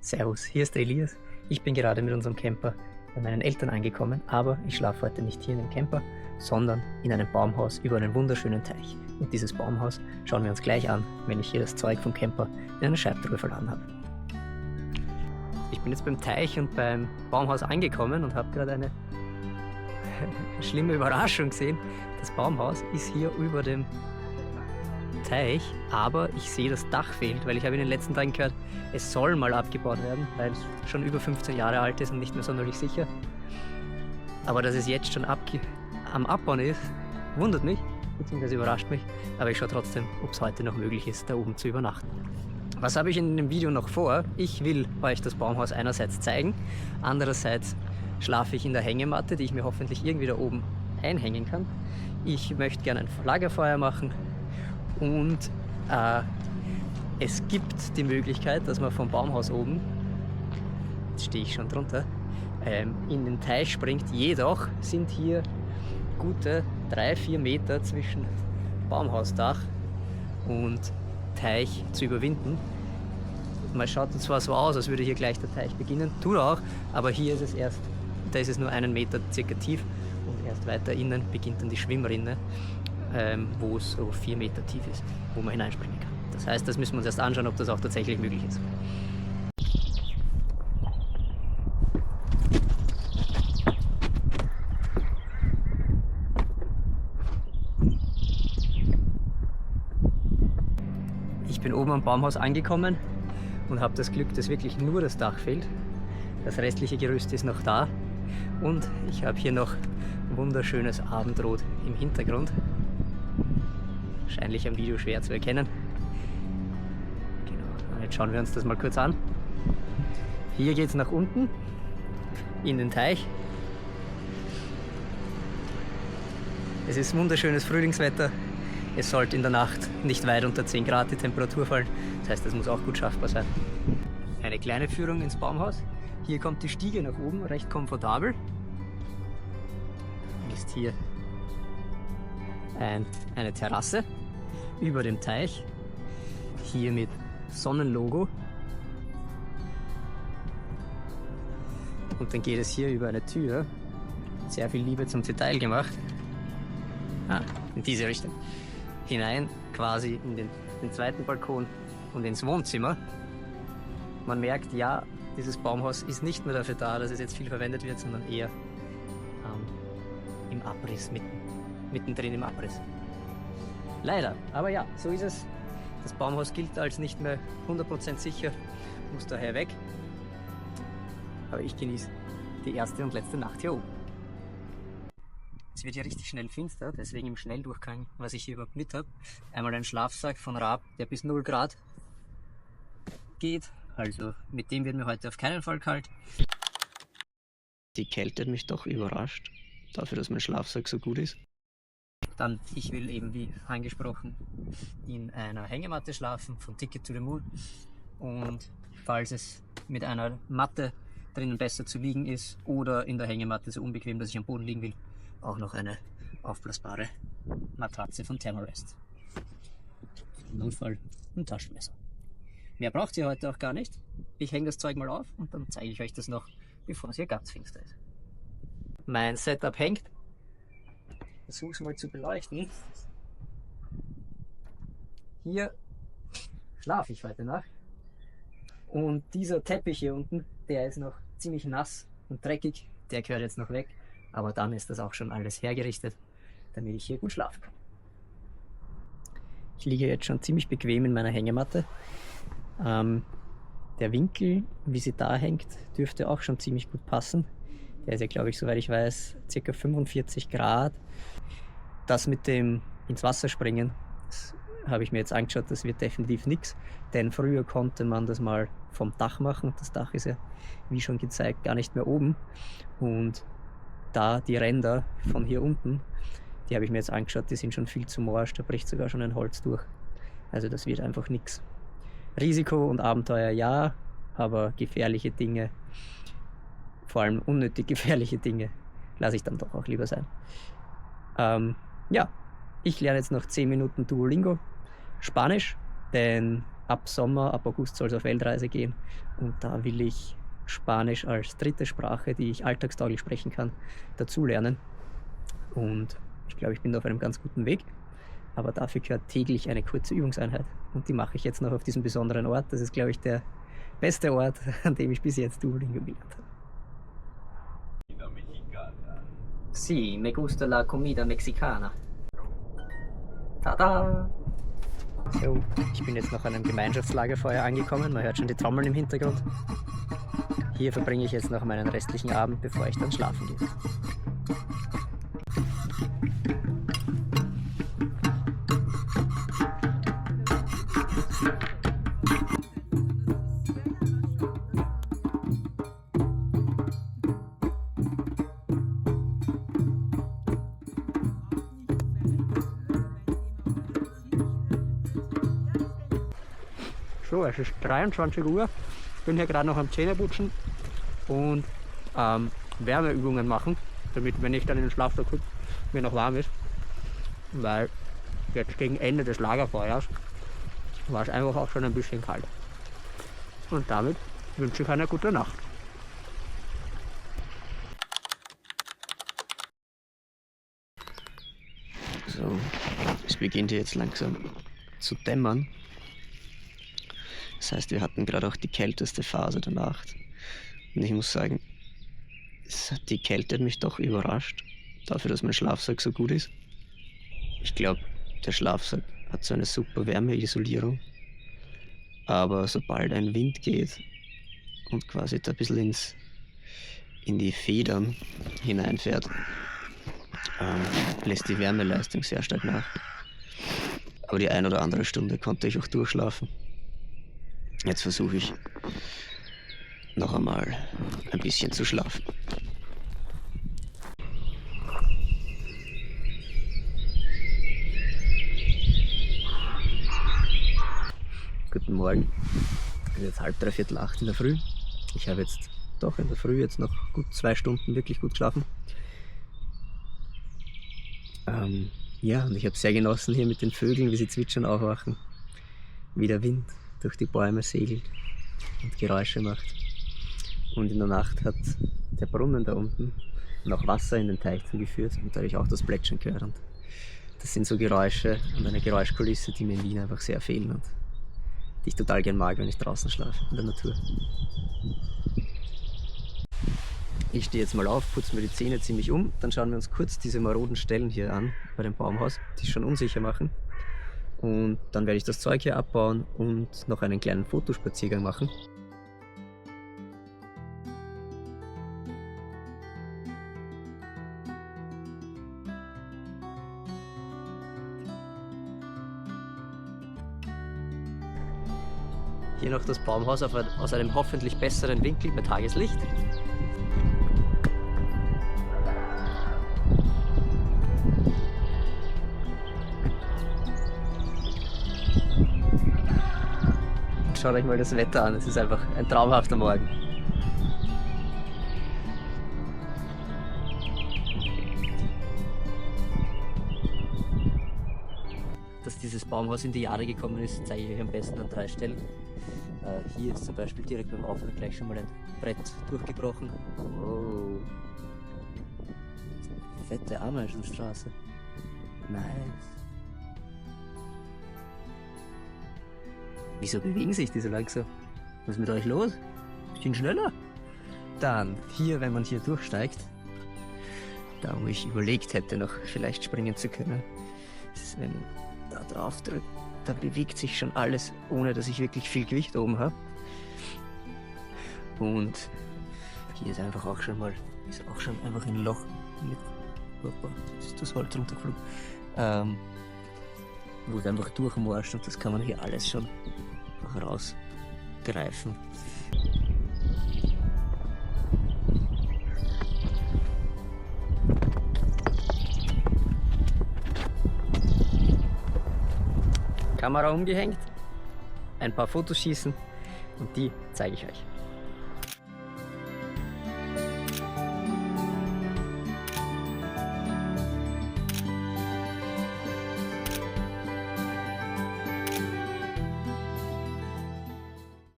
Servus, hier ist der Elias. Ich bin gerade mit unserem Camper bei meinen Eltern angekommen, aber ich schlafe heute nicht hier in dem Camper, sondern in einem Baumhaus über einen wunderschönen Teich. Und dieses Baumhaus schauen wir uns gleich an, wenn ich hier das Zeug vom Camper in eine Scheibtruhe verladen habe. Ich bin jetzt beim Teich und beim Baumhaus angekommen und habe gerade eine schlimme Überraschung gesehen. Das Baumhaus ist hier über dem Teich, aber ich sehe, das Dach fehlt, weil ich habe in den letzten Tagen gehört, es soll mal abgebaut werden, weil es schon über 15 Jahre alt ist und nicht mehr sonderlich sicher. Aber dass es jetzt schon am Abbauen ist, wundert mich, beziehungsweise überrascht mich, aber ich schaue trotzdem, ob es heute noch möglich ist, da oben zu übernachten. Was habe ich in dem Video noch vor? Ich will euch das Baumhaus einerseits zeigen, andererseits schlafe ich in der Hängematte, die ich mir hoffentlich irgendwie da oben einhängen kann. Ich möchte gerne ein Lagerfeuer machen und es gibt die Möglichkeit, dass man vom Baumhaus oben, jetzt stehe ich schon drunter, in den Teich springt. Jedoch sind hier gute 3-4 Meter zwischen Baumhausdach und Teich zu überwinden. Man schaut zwar so aus, als würde hier gleich der Teich beginnen, tut er auch, aber hier ist es erst, da ist es nur 1 Meter circa tief und erst weiter innen beginnt dann die Schwimmrinne, wo es so 4 Meter tief ist, wo man hineinspringen kann. Das heißt, das müssen wir uns erst anschauen, ob das auch tatsächlich möglich ist. Ich bin oben am Baumhaus angekommen und habe das Glück, dass wirklich nur das Dach fehlt. Das restliche Gerüst ist noch da und ich habe hier noch wunderschönes Abendrot im Hintergrund. Wahrscheinlich am Video schwer zu erkennen. Genau, jetzt schauen wir uns das mal kurz an. Hier geht es nach unten in den Teich. Es ist wunderschönes Frühlingswetter. Es sollte in der Nacht nicht weit unter 10 Grad die Temperatur fallen. Das heißt, das muss auch gut schaffbar sein. Eine kleine Führung ins Baumhaus. Hier kommt die Stiege nach oben, recht komfortabel. Ist hier eine Terrasse über dem Teich. Hier mit Sonnenlogo. Und dann geht es hier über eine Tür. Sehr viel Liebe zum Detail gemacht. In diese Richtung. Hinein quasi in den zweiten Balkon und ins Wohnzimmer. Man merkt, ja, dieses Baumhaus ist nicht nur dafür da, dass es jetzt viel verwendet wird, sondern eher im Abriss, mittendrin im Abriss. Leider, aber ja, so ist es. Das Baumhaus gilt als nicht mehr 100% sicher, muss daher weg. Aber ich genieße die erste und letzte Nacht hier oben. Es wird hier richtig schnell finster, deswegen im Schnelldurchgang, was ich hier überhaupt mit habe. Einmal ein Schlafsack von Raab, der bis 0 Grad geht. Also mit dem wird mir heute auf keinen Fall kalt. Die Kälte hat mich doch überrascht, dafür, dass mein Schlafsack so gut ist. Dann, ich will eben, wie angesprochen, in einer Hängematte schlafen, von Ticket to the Moon. Und falls es mit einer Matte drinnen besser zu liegen ist oder in der Hängematte so unbequem, dass ich am Boden liegen will, auch noch eine aufblasbare Matratze von Thermarest. Im Notfall ein Taschenmesser. Mehr braucht ihr heute auch gar nicht. Ich hänge das Zeug mal auf und dann zeige ich euch das noch, bevor es hier ganz finster ist. Mein Setup hängt. Versuche es mal zu beleuchten. Hier schlafe ich heute Nacht. Und dieser Teppich hier unten, der ist noch ziemlich nass und dreckig. Der gehört jetzt noch weg. Aber dann ist das auch schon alles hergerichtet, damit ich hier gut schlafen kann. Ich liege jetzt schon ziemlich bequem in meiner Hängematte. Der Winkel, wie sie da hängt, dürfte auch schon ziemlich gut passen. Der ist ja, glaube ich, soweit ich weiß, ca. 45 Grad. Das mit dem ins Wasser springen, das habe ich mir jetzt angeschaut, das wird definitiv nichts. Denn früher konnte man das mal vom Dach machen. Das Dach ist ja, wie schon gezeigt, gar nicht mehr oben. Und da die Ränder von hier unten, die habe ich mir jetzt angeschaut, die sind schon viel zu morsch, da bricht sogar schon ein Holz durch. Also das wird einfach nichts. Risiko und Abenteuer ja, aber gefährliche Dinge, vor allem unnötig gefährliche Dinge, lasse ich dann doch auch lieber sein. Ja, ich lerne jetzt noch 10 Minuten Duolingo Spanisch, denn ab Sommer, ab August soll es auf Weltreise gehen und da will ich Spanisch als dritte Sprache, die ich alltagstauglich sprechen kann, dazulernen. Und ich glaube, ich bin da auf einem ganz guten Weg. Aber dafür gehört täglich eine kurze Übungseinheit. Und die mache ich jetzt noch auf diesem besonderen Ort. Das ist, glaube ich, der beste Ort, an dem ich bis jetzt Duolingo gelernt habe. Sí, me gusta la comida mexicana. Tada! So, ich bin jetzt nach einem Gemeinschaftslagerfeuer angekommen. Man hört schon die Trommeln im Hintergrund. Hier verbringe ich jetzt noch meinen restlichen Abend, bevor ich dann schlafen gehe. So, es ist 23 Uhr. Ich bin hier gerade noch am Zähneputzen und Wärmeübungen machen, damit, wenn ich dann in den Schlafsack hüpfe, mir noch warm ist. Weil jetzt gegen Ende des Lagerfeuers war es einfach auch schon ein bisschen kalt. Und damit wünsche ich eine gute Nacht. So, es beginnt hier jetzt langsam zu dämmern. Das heißt, wir hatten gerade auch die kälteste Phase der Nacht. Und ich muss sagen, die Kälte hat mich doch überrascht, dafür, dass mein Schlafsack so gut ist. Ich glaube, der Schlafsack hat so eine super Wärmeisolierung. Aber sobald ein Wind geht und quasi da ein bisschen in die Federn hineinfährt, lässt die Wärmeleistung sehr stark nach. Aber die 1 oder andere Stunde konnte ich auch durchschlafen. Jetzt versuche ich noch einmal ein bisschen zu schlafen. Guten Morgen. Es ist jetzt 7:30, 8 in der Früh. Ich habe jetzt doch in der Früh jetzt noch gut 2 Stunden wirklich gut geschlafen. Ja, und ich habe sehr genossen hier mit den Vögeln, wie sie zwitschern, aufwachen. Wie der Wind durch die Bäume segelt und Geräusche macht. Und in der Nacht hat der Brunnen da unten noch Wasser in den Teich zugeführt und da habe ich auch das Plätschern gehört. Und das sind so Geräusche und eine Geräuschkulisse, die mir in Wien einfach sehr fehlen und die ich total gern mag, wenn ich draußen schlafe, in der Natur. Ich stehe jetzt mal auf, putze mir die Zähne ziemlich um, dann schauen wir uns kurz diese maroden Stellen hier an bei dem Baumhaus, die es schon unsicher machen. Und dann werde ich das Zeug hier abbauen und noch einen kleinen Fotospaziergang machen. Hier noch das Baumhaus aus einem hoffentlich besseren Winkel bei Tageslicht. Schaut euch mal das Wetter an, es ist einfach ein traumhafter Morgen. Dass dieses Baumhaus in die Jahre gekommen ist, zeige ich euch am besten an 3 Stellen. Hier ist zum Beispiel direkt beim Aufhören gleich schon mal ein Brett durchgebrochen. Oh. Fette Ameisenstraße. Nice. Wieso bewegen sich die so langsam? Was ist mit euch los? Bisschen schneller. Dann hier, wenn man hier durchsteigt, da wo ich überlegt hätte, noch vielleicht springen zu können, ist, wenn da drauf drückt, da bewegt sich schon alles, ohne dass ich wirklich viel Gewicht oben habe. Und hier ist einfach auch schon mal, ist auch schon einfach ein Loch mit, hoppla, ist das Holz runtergeflogen, wo es einfach durchmorscht und das kann man hier alles schon rausgreifen. Kamera umgehängt, ein paar Fotos schießen und die zeige ich euch.